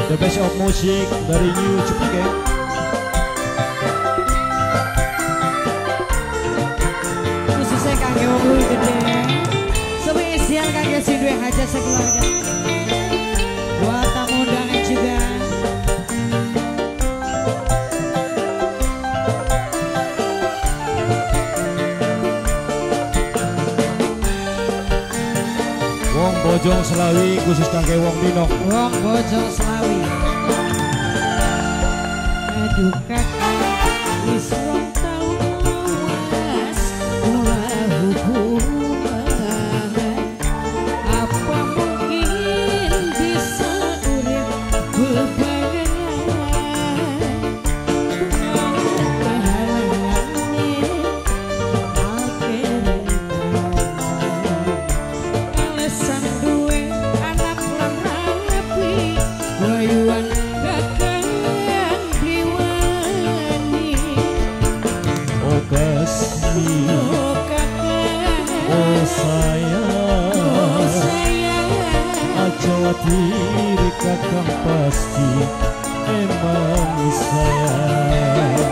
The Best of Music dari New Cipike. Khususnya kangge wong luwih gede. Spesial kangge si duwe hajat sekeluarga. Buat tamu undangan juga. Wong Bojong Selawi khusus kangge wong Dino. Wong Bojong Selawi. Aduh kakak wis rong taun lawas kula hubungan. Apa mungkin bisa urip bebarengan? Kehalangane alasan duwe anak lan rapi wayuan kakang bliwani. Oh kasih, Oh kakang, oh sayang, oh sayang, Ajawati kakang pasti emang sayang.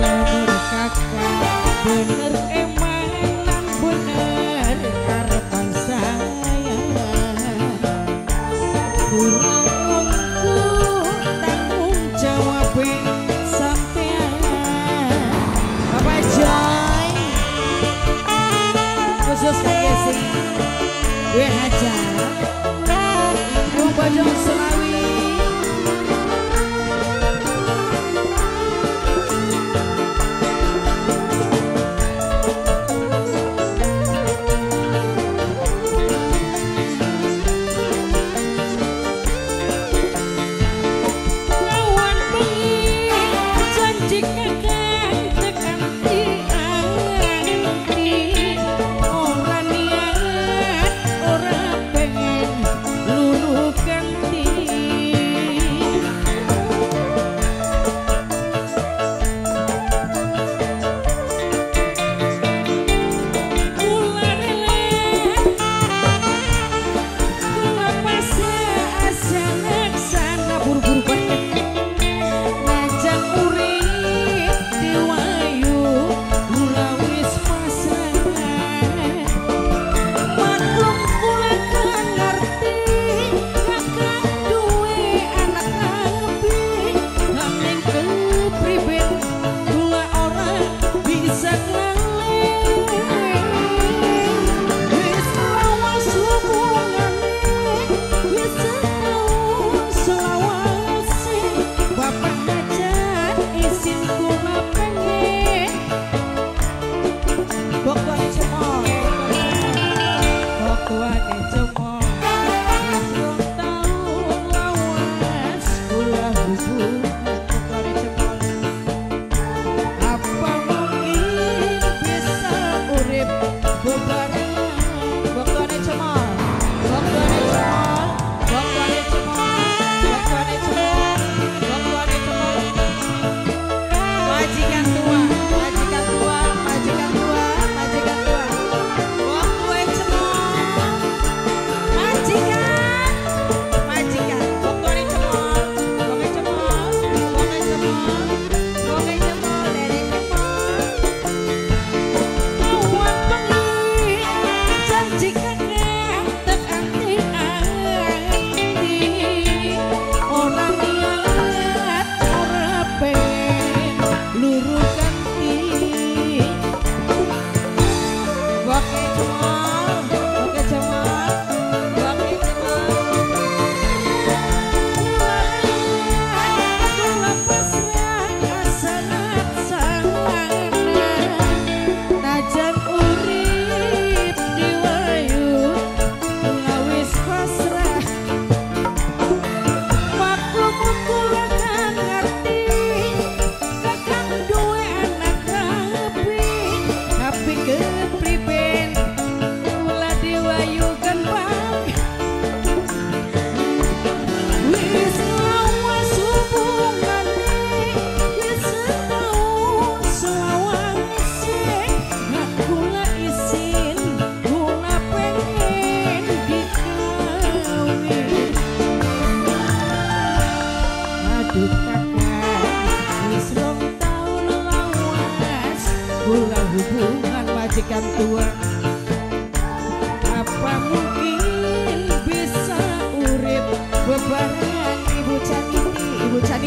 lamun kakang bener emang lan bener karepan sayang. Pulang wongku tanggung jawab sampean. Bapak Joy khusus kangge sing duwe hajat wong Bojong Selawi.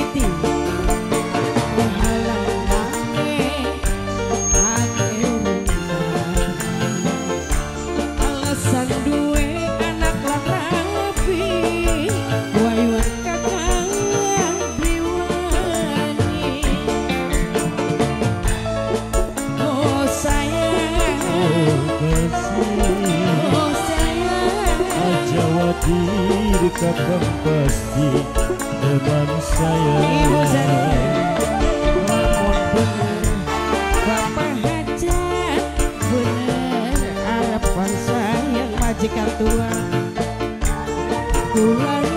Siti alasan duwe anak larapi wayuan kakang briwani. Oh sayang, oh sayang, Ajawati kakang pasti teman saya. Ibu Zari lamun bener Bapak hajat bener harapan sayang majikan tua. Tulang